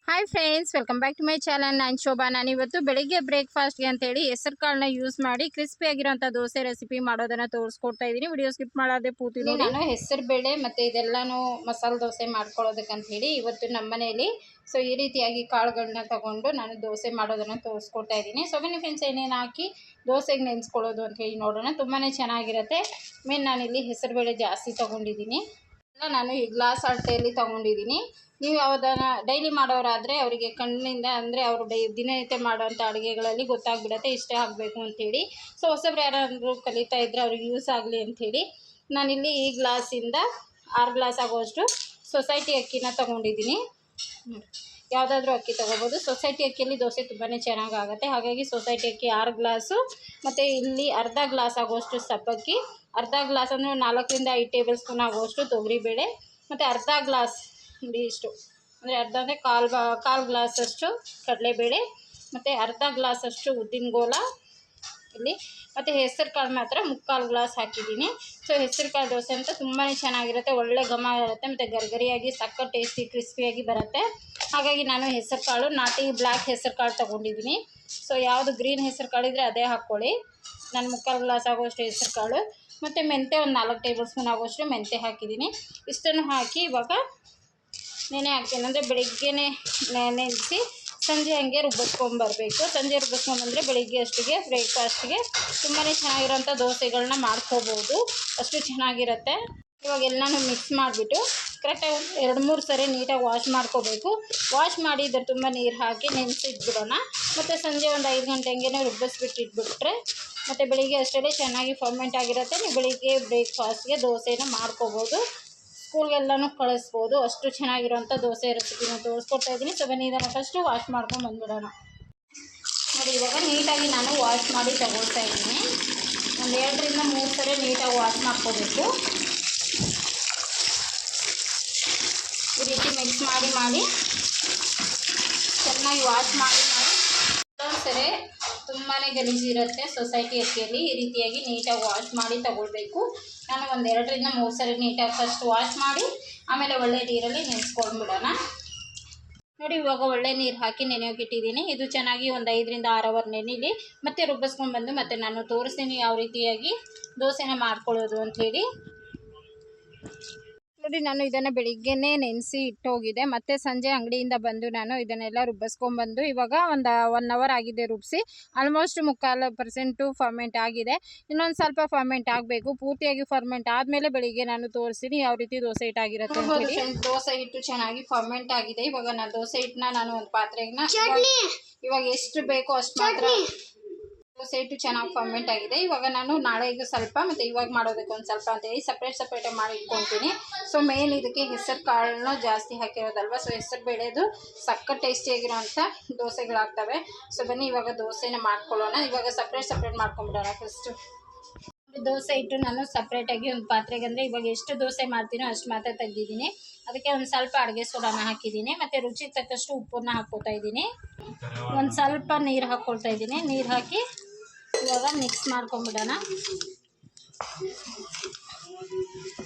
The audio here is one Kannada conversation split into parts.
Hi friends, welcome back to my channel. ನಾನು ಶೋಭಾ. ನಾನು ಇವತ್ತು ಬೆಳಿಗ್ಗೆ ಬ್ರೇಕ್ಫಾಸ್ಟ್ಗೆ ಅಂತೇಳಿ ಹೆಸರು ಕಾಳನ್ನ ಯೂಸ್ ಮಾಡಿ ಕ್ರಿಸ್ಪಿ ಆಗಿರೋಂಥ ದೋಸೆ ರೆಸಿಪಿ ಮಾಡೋದನ್ನು ತೋರಿಸ್ಕೊಡ್ತಾ ಇದ್ದೀನಿ. ವಿಡಿಯೋ ಸ್ಕಿಪ್ ಮಾಡದೆ ಪೂರ್ತಿ ನೋಡಿ. ನಾನು ಹೆಸರು ಬೇಳೆ ಮತ್ತು ಇದೆಲ್ಲನೂ ಮಸಾಲೆ ದೋಸೆ ಮಾಡ್ಕೊಳ್ಳೋದಕ್ಕಂತ ಹೇಳಿ ಇವತ್ತು ನಮ್ಮ ಮನೆಯಲ್ಲಿ ಈ ರೀತಿಯಾಗಿ ಕಾಳುಗಳನ್ನ ತಗೊಂಡು ನಾನು ದೋಸೆ ಮಾಡೋದನ್ನು ತೋರಿಸ್ಕೊಡ್ತಾ ಇದ್ದೀನಿ. ಬನ್ನಿ ಫ್ರೆಂಡ್ಸ್, ಏನೇನು ಹಾಕಿ ದೋಸೆಗೆ ನೆನೆಸ್ಕೊಳ್ಳೋದು ಅಂತ ಹೇಳಿ ನೋಡೋಣ. ತುಂಬಾ ಚೆನ್ನಾಗಿರುತ್ತೆ. ಮೇನ್ ನಾನಿಲ್ಲಿ ಹೆಸರು ಬೇಳೆ ಜಾಸ್ತಿ ತೊಗೊಂಡಿದ್ದೀನಿ. ನಾನು ಈ ಗ್ಲಾಸ್ ಅಳತೆಯಲ್ಲಿ ತೊಗೊಂಡಿದ್ದೀನಿ. ನೀವು ಯಾವುದನ್ನು ಡೈಲಿ ಮಾಡೋರಾದರೆ ಅವರಿಗೆ ಕಣ್ಣಿಂದ ಅಂದರೆ ಅವರು ದಿನನಿತ್ಯ ಮಾಡೋವಂಥ ಅಡುಗೆಗಳಲ್ಲಿ ಗೊತ್ತಾಗ್ಬಿಡುತ್ತೆ ಇಷ್ಟೇ ಆಗಬೇಕು ಅಂಥೇಳಿ. ಹೊಸಬ್ರು ಯಾರಾದರೂ ಕಲಿತಾ ಇದ್ದರೆ ಅವ್ರಿಗೆ ಯೂಸ್ ಆಗಲಿ ಅಂಥೇಳಿ ನಾನಿಲ್ಲಿ ಈ ಗ್ಲಾಸಿಂದ 6 ಗ್ಲಾಸ್ ಆಗುವಷ್ಟು ಸೊಸೈಟಿ ಅಕ್ಕಿನ ತೊಗೊಂಡಿದ್ದೀನಿ. ಯಾವುದಾದ್ರೂ ಅಕ್ಕಿ ತೊಗೋಬೋದು. ಸೊಸೈಟಿ ಅಕ್ಕಿಯಲ್ಲಿ ದೋಸೆ ತುಂಬಾ ಚೆನ್ನಾಗಾಗುತ್ತೆ. ಹಾಗಾಗಿ ಸೊಸೈಟಿ ಅಕ್ಕಿ 6 ಗ್ಲಾಸು ಮತ್ತು ಇಲ್ಲಿ ಅರ್ಧ ಗ್ಲಾಸ್ ಆಗುವಷ್ಟು ಸಬ್ಬಕ್ಕಿ, ಅರ್ಧ ಗ್ಲಾಸ್ ಅಂದರೆ 4 ರಿಂದ 5 ಟೇಬಲ್ ಸ್ಪೂನ್ ಆಗುವಷ್ಟು ತೊಗರಿಬೇಳೆ ಮತ್ತು ಅರ್ಧ ಗ್ಲಾಸ್ ಇಷ್ಟು ಅಂದರೆ ಅರ್ಧ ಅಂದರೆ ಕಾಲು ಗ್ಲಾಸಷ್ಟು ಕಡಲೆಬೇಳೆ ಮತ್ತು ಅರ್ಧ ಗ್ಲಾಸಷ್ಟು ಉದ್ದಿನ ಗೋಲ ಇಲ್ಲಿ ಮತ್ತು ಹೆಸರು ಕಾಳು ಮಾತ್ರ 3/4 ಗ್ಲಾಸ್ ಹಾಕಿದ್ದೀನಿ. ಹೆಸರು ಕಾಳು ದೋಸೆ ಅಂತ ತುಂಬಾ ಚೆನ್ನಾಗಿರುತ್ತೆ, ಒಳ್ಳೆ ಘಮ ಇರುತ್ತೆ ಮತ್ತು ಗರಿಗರಿಯಾಗಿ ಸಕ್ಕ ಟೇಸ್ಟಿ ಕ್ರಿಸ್ಪಿಯಾಗಿ ಬರುತ್ತೆ. ಹಾಗಾಗಿ ನಾನು ಹೆಸರು ಕಾಳು ನಾಟಿ ಬ್ಲ್ಯಾಕ್ ಹೆಸರು ಕಾಳು ತೊಗೊಂಡಿದ್ದೀನಿ. ಯಾವುದು ಗ್ರೀನ್ ಹೆಸರು ಕಾಳು ಇದ್ದರೆ ಅದೇ ಹಾಕ್ಕೊಳ್ಳಿ. ನಾನು 3/4 ಗ್ಲಾಸ್ ಆಗುವಷ್ಟು ಹೆಸರು ಕಾಳು ಮತ್ತು ಮೆಂತ್ಯ ಒಂದು 4 ಟೇಬಲ್ ಸ್ಪೂನ್ ಆಗುವಷ್ಟು ಮೆಂತ್ಯ ಹಾಕಿದ್ದೀನಿ. ಇಷ್ಟನ್ನು ಹಾಕಿ ಇವಾಗ ನೆನೆ ಹಾಕ್ತೀನಿ. ಅಂದರೆ ಬೆಳಿಗ್ಗೆನೇ ನೆನೆಸಿ ಸಂಜೆ ಹಂಗೆ ರುಬ್ಬಿಸ್ಕೊಂಬರಬೇಕು. ಸಂಜೆ ರುಬ್ಬಿಸ್ಕೊಂಬಂದರೆ ಬೆಳಿಗ್ಗೆ ಅಷ್ಟಿಗೆ ಬ್ರೇಕ್ಫಾಸ್ಟಿಗೆ ತುಂಬಾ ಚೆನ್ನಾಗಿರೋಂಥ ದೋಸೆಗಳನ್ನ ಮಾಡ್ಕೋಬೋದು, ಅಷ್ಟು ಚೆನ್ನಾಗಿರುತ್ತೆ. ಇವಾಗ ಎಲ್ಲನೂ ಮಿಕ್ಸ್ ಮಾಡಿಬಿಟ್ಟು ಕರೆಕ್ಟಾಗಿ 2-3 ಸರಿ ನೀಟಾಗಿ ವಾಶ್ ಮಾಡ್ಕೋಬೇಕು. ವಾಶ್ ಮಾಡಿ ಇದರ ತುಂಬ ನೀರು ಹಾಕಿ ನೆನೆಸಿಟ್ಬಿಡೋಣ. ಮತ್ತು ಸಂಜೆ ಒಂದು 5 ಗಂಟೆ ಹಂಗೆ ರುಬ್ಬಿಸ್ಬಿಟ್ಟು ಇಟ್ಬಿಟ್ರೆ ಮತ್ತು ಬೆಳಿಗ್ಗೆ ಅಷ್ಟೇ ಚೆನ್ನಾಗಿ ಫರ್ಮೆಂಟ್ ಆಗಿರುತ್ತೆ. ನೀವು ಬೆಳಿಗ್ಗೆ ಬ್ರೇಕ್ಫಾಸ್ಟ್ಗೆ ದೋಸೆನ ಮಾಡ್ಕೋಬೋದು, ಸ್ಕೂಲ್ಗೆಲ್ಲನೂ ಕಳಿಸ್ಬೋದು. ಅಷ್ಟು ಚೆನ್ನಾಗಿರೋಂಥ ದೋಸೆ ರೆಸಿಪಿನ ತೋರಿಸ್ಕೊಡ್ತಾ ಇದ್ದೀನಿ. ಬನ್ನಿ ಇದನ್ನು ಫಸ್ಟು ವಾಶ್ ಮಾಡ್ಕೊಂಡು ಬಂದ್ಬಿಡೋಣ. ನೋಡಿ, ಇವಾಗ ನೀಟಾಗಿ ನಾನು ವಾಶ್ ಮಾಡಿ ತಗೊಳ್ತಾ ಇದ್ದೀನಿ. ಒಂದು 2 ರಿಂದ 3 ಸರಿ ನೀಟಾಗಿ ವಾಶ್ ಮಾಡ್ಕೋಬೇಕು. ಈ ರೀತಿ ಮಿಕ್ಸ್ ಮಾಡಿ ಚೆನ್ನಾಗಿ ವಾಶ್ ಮಾಡಿ ಇನ್ನೊಂದು ಸರಿ ತುಂಬಾ ಗಲೀಜಿರುತ್ತೆ ಸೊಸೈಟಿ ಅಕ್ಕಿಯಲ್ಲಿ. ಈ ರೀತಿಯಾಗಿ ನೀಟಾಗಿ ವಾಶ್ ಮಾಡಿ ತಗೊಳ್ಬೇಕು. ನಾನು ಒಂದು 2 ರಿಂದ 3 ಸರಿ ನೀಟಾಗಿ ಫಸ್ಟ್ ವಾಶ್ ಮಾಡಿ ಆಮೇಲೆ ಒಳ್ಳೆ ನೀರಲ್ಲಿ ನೆನೆಸ್ಕೊಂಡ್ಬಿಡೋಣ. ನೋಡಿ, ಇವಾಗ ಒಳ್ಳೆ ನೀರು ಹಾಕಿ ನೆನೆಯೋಕೆ ಇಟ್ಟಿದ್ದೀನಿ. ಇದು ಚೆನ್ನಾಗಿ ಒಂದು 5 ರಿಂದ 6 ಅವರ್ ನೆನೆಯಲಿ. ಮತ್ತೆ ರುಬ್ಬಿಸ್ಕೊಂಡ್ಬಂದು ಮತ್ತೆ ನಾನು ತೋರಿಸ್ತೀನಿ ಯಾವ ರೀತಿಯಾಗಿ ದೋಸೆನ ಮಾಡ್ಕೊಳ್ಳೋದು ಅಂಥೇಳಿ. ನೋಡಿ, ನಾನು ಇದನ್ನು ಬೆಳಿಗ್ಗೆನೇ ನೆನೆಸಿ ಇಟ್ಟೋಗಿದೆ. ಮತ್ತು ಸಂಜೆ ಅಂಗಡಿಯಿಂದ ಬಂದು ನಾನು ಇದನ್ನೆಲ್ಲ ರುಬ್ಬಿಸ್ಕೊಂಡ್ಬಂದು ಇವಾಗ ಒಂದು 1 ಅವರ್ ಆಗಿದೆ ರುಬ್ಬಿಸಿ. ಆಲ್ಮೋಸ್ಟ್ 3/4% ಫರ್ಮೆಂಟ್ ಆಗಿದೆ. ಇನ್ನೊಂದು ಸ್ವಲ್ಪ ಫರ್ಮೆಂಟ್ ಆಗಬೇಕು. ಪೂರ್ತಿಯಾಗಿ ಫರ್ಮೆಂಟ್ ಆದಮೇಲೆ ಬೆಳಿಗ್ಗೆ ನಾನು ತೋರಿಸ್ತೀನಿ ಯಾವ ರೀತಿ ದೋಸೆ ಹಿಟ್ಟಾಗಿರುತ್ತೆ ಅಂತ ಹೇಳಿ. ದೋಸೆ ಹಿಟ್ಟು ಚೆನ್ನಾಗಿ ಫರ್ಮೆಂಟ್ ಆಗಿದೆ. ಇವಾಗ ನಾನು ದೋಸೆ ಹಿಟ್ಟನ್ನ ನಾನು ಒಂದು ಪಾತ್ರೆಗೆ ಇವಾಗ ಎಷ್ಟು ಬೇಕೋ ಅಷ್ಟು ಮಾತ್ರ. ದೋಸೆ ಹಿಟ್ಟು ಚೆನ್ನಾಗಿ ಫರ್ಮೆಂಟ್ ಆಗಿದೆ. ಇವಾಗ ನಾನು ನಾಳೆಗೆ ಸ್ವಲ್ಪ ಮತ್ತು ಇವಾಗ ಮಾಡೋದಕ್ಕೆ ಒಂದು ಸ್ವಲ್ಪ ಅಂತೇಳಿ ಸಪ್ರೇಟಾಗಿ ಮಾಡಿ ಇಟ್ಕೊತೀನಿ. ಮೇನ್ ಇದಕ್ಕೆ ಹೆಸರು ಕಾಳನ್ನ ಜಾಸ್ತಿ ಹಾಕಿರೋದಲ್ವ, ಹೆಸರು ಬೇಳೆದು ಸಕ್ಕ ಟೇಸ್ಟಿಯಾಗಿರೋಂಥ ದೋಸೆಗಳಾಗ್ತವೆ. ಬನ್ನಿ ಇವಾಗ ದೋಸೆನ ಮಾಡ್ಕೊಳ್ಳೋಣ. ಇವಾಗ ಸಪ್ರೇಟ್ ಮಾಡ್ಕೊಂಬಿಡೋಣ. ಫಸ್ಟು ದೋಸೆ ಹಿಟ್ಟು ನಾನು ಸಪ್ರೇಟಾಗಿ ಒಂದು ಪಾತ್ರೆಗೆ, ಅಂದರೆ ಇವಾಗ ಎಷ್ಟು ದೋಸೆ ಮಾಡ್ತೀನೋ ಅಷ್ಟು ಮಾತ್ರ ತೆಗೆದಿದ್ದೀನಿ. ಅದಕ್ಕೆ ಒಂದು ಸ್ವಲ್ಪ ಅಡುಗೆ ಸೋಡಾನ ಹಾಕಿದ್ದೀನಿ ಮತ್ತು ರುಚಿಗೆ ತಕ್ಕಷ್ಟು ಉಪ್ಪನ್ನ ಹಾಕ್ಕೊತಾ ಇದ್ದೀನಿ. ಒಂದು ಸ್ವಲ್ಪ ನೀರು ಹಾಕ್ಕೊಳ್ತಾ ಇದ್ದೀನಿ. ನೀರು ಹಾಕಿ ಇವಾಗ ಮಿಕ್ಸ್ ಮಾಡ್ಕೊಂಬಿಡೋಣ.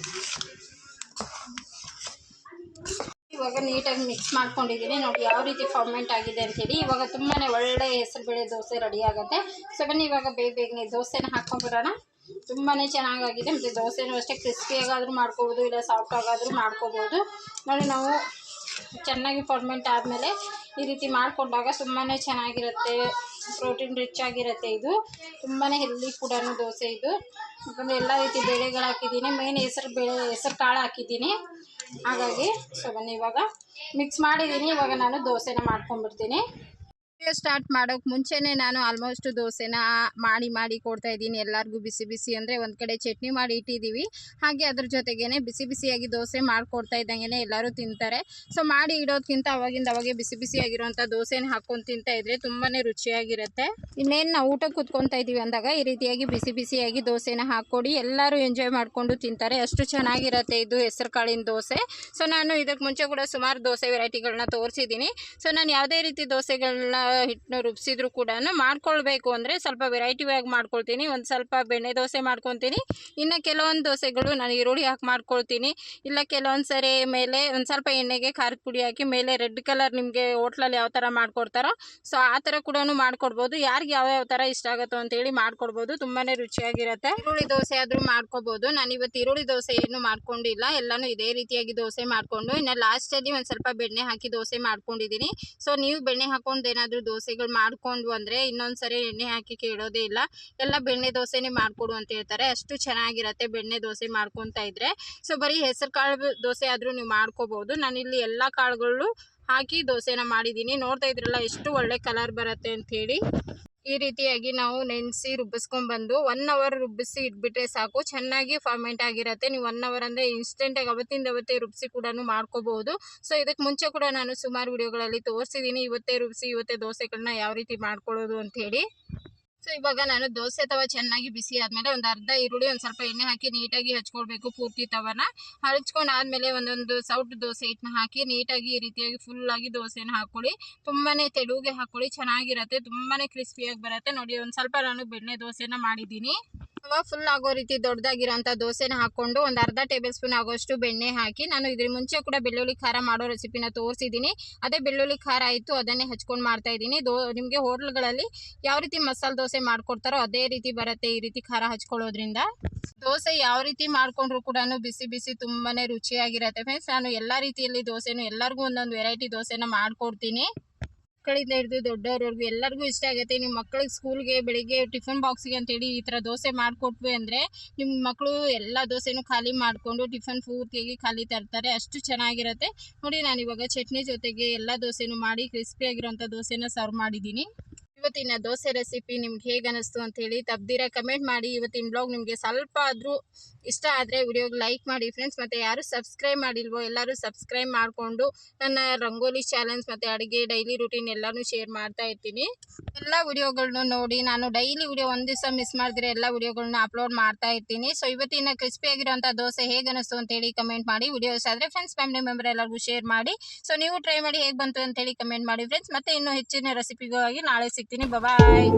ಇವಾಗ ನೀಟಾಗಿ ಮಿಕ್ಸ್ ಮಾಡ್ಕೊಂಡಿದ್ದೀನಿ. ನೋಡಿ ಯಾವ ರೀತಿ ಫರ್ಮೆಂಟ್ ಆಗಿದೆ ಅಂಥೇಳಿ. ಇವಾಗ ತುಂಬಾ ಒಳ್ಳೆ ಹೆಸರುಬೇಳೆ ದೋಸೆ ರೆಡಿ ಆಗುತ್ತೆ. ಬನ್ನಿ ಇವಾಗ ಬೇಗನೆ ದೋಸೆನ ಹಾಕ್ಕೊಂಬಿಡೋಣ. ತುಂಬಾ ಚೆನ್ನಾಗಾಗಿದೆ. ಮತ್ತು ದೋಸೆನೂ ಅಷ್ಟೇ ಕ್ರಿಸ್ಪಿಯಾಗಾದರೂ ಮಾಡ್ಕೋಬೋದು, ಇಲ್ಲ ಸಾಫ್ಟಾಗಾದರೂ ಮಾಡ್ಕೋಬೋದು. ನೋಡಿ, ನಾವು ಚೆನ್ನಾಗಿ ಫರ್ಮೆಂಟ್ ಆದಮೇಲೆ ಈ ರೀತಿ ಮಾಡಿಕೊಂಡಾಗ ತುಂಬಾ ಚೆನ್ನಾಗಿರುತ್ತೆ. ಪ್ರೋಟೀನ್ ರಿಚ್ ಆಗಿರುತ್ತೆ. ಇದು ತುಂಬಾ ಹೆಲ್ದಿ ಕೂಡ ದೋಸೆ ಇದು. ಯಾಕಂದರೆ ಎಲ್ಲ ರೀತಿ ಬೇಳೆಗಳು ಹಾಕಿದ್ದೀನಿ. ಮೇನ್ ಹೆಸರು ಕಾಳು ಹಾಕಿದ್ದೀನಿ. ಹಾಗಾಗಿ ಬನ್ನಿ ಇವಾಗ ಮಿಕ್ಸ್ ಮಾಡಿದ್ದೀನಿ. ಇವಾಗ ನಾನು ದೋಸೆನ ಮಾಡ್ಕೊಂಡ್ಬಿಡ್ತೀನಿ. ವಿಡಿಯೋ ಸ್ಟಾರ್ಟ್ ಮಾಡೋಕ್ಕೆ ಮುಂಚೆನೇ ನಾನು ಆಲ್ಮೋಸ್ಟ್ ದೋಸೆನ ಮಾಡಿ ಕೊಡ್ತಾ ಇದ್ದೀನಿ ಎಲ್ಲರಿಗೂ. ಬಿಸಿ ಅಂದರೆ ಒಂದು ಕಡೆ ಚಟ್ನಿ ಮಾಡಿ ಇಟ್ಟಿದ್ದೀವಿ. ಹಾಗೆ ಅದ್ರ ಜೊತೆಗೇ ಬಿಸಿಯಾಗಿ ದೋಸೆ ಮಾಡಿಕೊಡ್ತಾ ಇದ್ದಂಗೆ ಎಲ್ಲರೂ ತಿಂತಾರೆ. ಮಾಡಿ ಇಡೋದಕ್ಕಿಂತ ಅವಾಗೆ ಬಿಸಿಯಾಗಿರುವಂಥ ದೋಸೆನ ಹಾಕ್ಕೊಂಡು ತಿಂತಾ ಇದ್ರೆ ತುಂಬಾ ರುಚಿಯಾಗಿರುತ್ತೆ. ಇನ್ನೇನು ನಾವು ಊಟಕ್ಕೆ ಕೂತ್ಕೊತಾ ಇದ್ದೀವಿ ಅಂದಾಗ ಈ ರೀತಿಯಾಗಿ ಬಿಸಿಯಾಗಿ ದೋಸೆನ ಹಾಕ್ಕೊಡಿ, ಎಲ್ಲರೂ ಎಂಜಾಯ್ ಮಾಡಿಕೊಂಡು ತಿಂತಾರೆ. ಅಷ್ಟು ಚೆನ್ನಾಗಿರುತ್ತೆ ಇದು ಹೆಸರು ಕಾಳಿನ ದೋಸೆ. ನಾನು ಇದಕ್ಕೆ ಮುಂಚೆ ಕೂಡ ಸುಮಾರು ದೋಸೆ ವೆರೈಟಿಗಳನ್ನ ತೋರಿಸಿದ್ದೀನಿ. ನಾನು ಯಾವುದೇ ರೀತಿ ದೋಸೆಗಳನ್ನ ಹಿಟ್ಟನ್ನು ರುಬ್ಸಿದ್ರು ಕೂಡ ಮಾಡ್ಕೊಳ್ಬೇಕು ಅಂದರೆ ಸ್ವಲ್ಪ ವೆರೈಟಿ ಆಗಿ ಮಾಡ್ಕೊಳ್ತೀನಿ. ಒಂದು ಸ್ವಲ್ಪ ಬೆಣ್ಣೆ ದೋಸೆ ಮಾಡ್ಕೊತೀನಿ, ಇನ್ನು ಕೆಲವೊಂದು ದೋಸೆಗಳು ನಾನು ಈರುಳ್ಳಿ ಹಾಕಿ ಮಾಡ್ಕೊಳ್ತೀನಿ. ಇಲ್ಲ ಕೆಲವೊಂದು ಸರಿ ಮೇಲೆ ಒಂದು ಸ್ವಲ್ಪ ಎಣ್ಣೆಗೆ ಖಾರದ ಪುಡಿ ಹಾಕಿ ಮೇಲೆ ರೆಡ್ ಕಲರ್ ನಿಮಗೆ ಹೋಟ್ಲಲ್ಲಿ ಯಾವ ಥರ ಮಾಡ್ಕೊಡ್ತಾರೋ ಸೊ ಆ ಥರ ಕೂಡ ಮಾಡ್ಕೊಡ್ಬೋದು. ಯಾರಿಗೆ ಯಾವ ಥರ ಇಷ್ಟ ಆಗುತ್ತೋ ಅಂತೇಳಿ ಮಾಡ್ಕೊಡ್ಬೋದು, ತುಂಬಾ ರುಚಿಯಾಗಿರುತ್ತೆ. ಈರುಳ್ಳಿ ದೋಸೆ ಆದರೂ ಮಾಡ್ಕೋಬೋದು. ನಾನು ಇವತ್ತು ಈರುಳ್ಳಿ ದೋಸೆ ಏನು ಮಾಡ್ಕೊಂಡಿಲ್ಲ, ಎಲ್ಲನೂ ಇದೇ ರೀತಿಯಾಗಿ ದೋಸೆ ಮಾಡಿಕೊಂಡು ಇನ್ನು ಲಾಸ್ಟಲ್ಲಿ ಒಂದು ಸ್ವಲ್ಪ ಬೆಣ್ಣೆ ಹಾಕಿ ದೋಸೆ ಮಾಡ್ಕೊಂಡಿದ್ದೀನಿ. ಸೊ ನೀವು ಬೆಣ್ಣೆ ಹಾಕೊಂಡು ಏನಾದರೂ ದೋಸೆಗಳು ಮಾಡಿಕೊಂಡು ಅಂದರೆ ಇನ್ನೊಂದು ಸರಿ ಎಣ್ಣೆ ಹಾಕಿ ಕೇಳೋದೇ ಇಲ್ಲ, ಎಲ್ಲ ಬೆಣ್ಣೆ ದೋಸೆನೇ ಮಾಡಿಕೊಡು ಅಂತ ಹೇಳ್ತಾರೆ. ಅಷ್ಟು ಚೆನ್ನಾಗಿರುತ್ತೆ ಬೆಣ್ಣೆ ದೋಸೆ ಮಾಡ್ಕೊತಾ ಇದ್ದರೆ. ಸೊ ಬರೀ ಹೆಸರು ಕಾಳು ದೋಸೆ ಆದರೂ ನೀವು ಮಾಡ್ಕೋಬೋದು. ನಾನಿಲ್ಲಿ ಎಲ್ಲ ಕಾಳುಗಳು ಹಾಕಿ ದೋಸೆನ ಮಾಡಿದ್ದೀನಿ. ನೋಡ್ತಾ ಇದ್ರಲ್ಲ ಎಷ್ಟು ಒಳ್ಳೆ ಕಲರ್ ಬರುತ್ತೆ ಅಂಥೇಳಿ. ಈ ರೀತಿಯಾಗಿ ನಾವು ನೆನೆಸಿ ರುಬ್ಬಿಸ್ಕೊಂಡ್ಬಂದು 1 ಅವರ್ ರುಬ್ಬಿಸಿ ಇಟ್ಬಿಟ್ರೆ ಸಾಕು, ಚೆನ್ನಾಗಿ ಫರ್ಮೆಂಟ್ ಆಗಿರುತ್ತೆ. ನೀವು 1 ಅವರ್ ಅಂದರೆ ಇನ್ಸ್ಟೆಂಟಾಗಿ ಅವತ್ತೇ ರುಬ್ಬಿಸಿ ಕೂಡ ಮಾಡ್ಕೋಬಹುದು. ಸೊ ಇದಕ್ಕೆ ಮುಂಚೆ ಕೂಡ ನಾನು ಸುಮಾರು ವಿಡಿಯೋಗಳಲ್ಲಿ ತೋರಿಸಿದ್ದೀನಿ, ಇವತ್ತೇ ರುಬ್ಬಿಸಿ ಇವತ್ತೇ ದೋಸೆಗಳನ್ನ ಯಾವ ರೀತಿ ಮಾಡ್ಕೊಳ್ಳೋದು ಅಂಥೇಳಿ. ಸೊ ಇವಾಗ ನಾನು ದೋಸೆ ತವ ಚೆನ್ನಾಗಿ ಬಿಸಿ ಆದಮೇಲೆ ಒಂದು ಅರ್ಧ ಈರುಳ್ಳಿ ಒಂದು ಸ್ವಲ್ಪ ಎಣ್ಣೆ ಹಾಕಿ ನೀಟಾಗಿ ಹಚ್ಕೊಳ್ಬೇಕು. ಪೂರ್ತಿ ತವನ ಹಚ್ಕೊಂಡಾದ್ಮೇಲೆ ಒಂದೊಂದು ಸೌಟು ದೋಸೆ ಹಿಟ್ಟನ್ನ ಹಾಕಿ ನೀಟಾಗಿ ಈ ರೀತಿಯಾಗಿ ಫುಲ್ಲಾಗಿ ದೋಸೆನ ಹಾಕ್ಕೊಳ್ಳಿ. ತುಂಬಾ ತೆಳುಗೆ ಹಾಕ್ಕೊಳ್ಳಿ, ಚೆನ್ನಾಗಿರುತ್ತೆ, ತುಂಬಾ ಕ್ರಿಸ್ಪಿಯಾಗಿ ಬರುತ್ತೆ. ನೋಡಿ ಒಂದು ಸ್ವಲ್ಪ ನಾನು ಬೆಣ್ಣೆ ದೋಸೆನ ಮಾಡಿದ್ದೀನಿ. ಫುಲ್ ಆಗೋ ರೀತಿ ದೊಡ್ಡದಾಗಿರೋಂಥ ದೋಸೆನ ಹಾಕ್ಕೊಂಡು ಒಂದು ಅರ್ಧ ಟೇಬಲ್ ಸ್ಪೂನ್ ಆಗೋಷ್ಟು ಬೆಣ್ಣೆ ಹಾಕಿ, ನಾನು ಇದ್ರ ಮುಂಚೆ ಕೂಡ ಬೆಳ್ಳುಳ್ಳಿ ಖಾರ ಮಾಡೋ ರೆಸಿಪಿನ ತೋರಿಸಿದ್ದೀನಿ. ಅದೇ ಬೆಳ್ಳುಳ್ಳಿ ಖಾರ ಆಯಿತು, ಅದನ್ನೇ ಹಚ್ಕೊಂಡು ಮಾಡ್ತಾ ಇದ್ದೀನಿ. ನಿಮಗೆ ಹೋಟ್ಲ್ಗಳಲ್ಲಿ ಯಾವ ರೀತಿ ಮಸಾಲೆ ದೋಸೆ ಮಾಡ್ಕೊಡ್ತಾರೋ ಅದೇ ರೀತಿ ಬರುತ್ತೆ ಈ ರೀತಿ ಖಾರ ಹಚ್ಕೊಳ್ಳೋದ್ರಿಂದ. ದೋಸೆ ಯಾವ ರೀತಿ ಮಾಡ್ಕೊಂಡ್ರು ಕೂಡ ಬಿಸಿ ಬಿಸಿ ತುಂಬಾ ರುಚಿಯಾಗಿರುತ್ತೆ ಫ್ರೆಂಡ್ಸ್. ನಾನು ಎಲ್ಲ ರೀತಿಯಲ್ಲಿ ದೋಸೆನೂ ಎಲ್ಲರಿಗೂ ಒಂದೊಂದು ವೆರೈಟಿ ದೋಸೆನ ಮಾಡ್ಕೊಡ್ತೀನಿ. ಮಕ್ಕಳಿಂದ ಹಿಡಿದು ದೊಡ್ಡವ್ರವ್ರಿಗೂ ಎಲ್ಲರಿಗೂ ಇಷ್ಟ ಆಗುತ್ತೆ. ನಿಮ್ಮ ಮಕ್ಕಳಿಗೆ ಸ್ಕೂಲ್ಗೆ ಬೆಳಿಗ್ಗೆ ಟಿಫನ್ ಬಾಕ್ಸಿಗೆ ಅಂತೇಳಿ ಈ ಥರ ದೋಸೆ ಮಾಡಿಕೊಟ್ವಿ ಅಂದರೆ ನಿಮ್ಮ ಮಕ್ಕಳು ಎಲ್ಲ ದೋಸೆನೂ ಖಾಲಿ ಮಾಡಿಕೊಂಡು ಟಿಫನ್ ಪೂರ್ತಿಯಾಗಿ ಖಾಲಿ ತರ್ತಾರೆ, ಅಷ್ಟು ಚೆನ್ನಾಗಿರುತ್ತೆ. ನೋಡಿ ನಾನು ಇವಾಗ ಚಟ್ನಿ ಜೊತೆಗೆ ಎಲ್ಲ ದೋಸೆನೂ ಮಾಡಿ ಕ್ರಿಸ್ಪಿಯಾಗಿರೋಂಥ ದೋಸೆನ ಸರ್ವ್ ಮಾಡಿದ್ದೀನಿ. ಇವತ್ತಿನ ದೋಸೆ ರೆಸಿಪಿ ನಿಮ್ಗೆ ಹೇಗೆ ಅನ್ನಿಸ್ತು ಅಂಥೇಳಿ ತಪ್ಪದಿರ ಕಮೆಂಟ್ ಮಾಡಿ. ಇವತ್ತಿನ ಬ್ಲಾಗ್ ನಿಮಗೆ ಸ್ವಲ್ಪ ಆದರೂ ಇಷ್ಟ ಆದರೆ ವಿಡಿಯೋಗೆ ಲೈಕ್ ಮಾಡಿ ಫ್ರೆಂಡ್ಸ್. ಮತ್ತು ಯಾರು ಸಬ್ಸ್ಕ್ರೈಬ್ ಮಾಡಿಲ್ವೋ ಎಲ್ಲರೂ ಸಬ್ಸ್ಕ್ರೈಬ್ ಮಾಡಿಕೊಂಡು ನನ್ನ ರಂಗೋಲಿ ಚಾಲೆಂಜ್ ಮತ್ತು ಅಡುಗೆ ಡೈಲಿ ರೂಟೀನ್ ಎಲ್ಲನೂ ಶೇರ್ ಮಾಡ್ತಾ ಇರ್ತೀನಿ. ಎಲ್ಲ ವಿಡಿಯೋಗಳನ್ನೂ ನೋಡಿ, ನಾನು ಡೈಲಿ ವಿಡಿಯೋ ಒಂದು ದಿವಸ ಮಿಸ್ ಮಾಡಿದ್ರೆ ಎಲ್ಲ ವಿಡಿಯೋಗಳನ್ನ ಅಪ್ಲೋಡ್ ಮಾಡ್ತಾ ಇರ್ತೀನಿ. ಸೊ ಇವತ್ತಿನ ಕ್ರಿಸ್ಪಿಯಾಗಿರೋಂಥ ದೋಸೆ ಹೇಗೆ ಅನ್ನಿಸ್ತು ಅಂತೇಳಿ ಕಮೆಂಟ್ ಮಾಡಿ. ವಿಡಿಯೋ ಇಷ್ಟ ಆದರೆ ಫ್ರೆಂಡ್ಸ್ ಫ್ಯಾಮಿಲಿ ಮೆಂಬರ್ ಎಲ್ಲರಿಗೂ ಶೇರ್ ಮಾಡಿ. ಸೊ ನೀವು ಟ್ರೈ ಮಾಡಿ ಹೇಗೆ ಬಂತು ಅಂತೇಳಿ ಕಮೆಂಟ್ ಮಾಡಿ ಫ್ರೆಂಡ್ಸ್. ಮತ್ತು ಇನ್ನೂ ಹೆಚ್ಚಿನ ರೆಸಿಪಿಗಾಗಿ ನಾಳೆ ಸಿಗ್ತೀನಿ. ಬಾಯ್.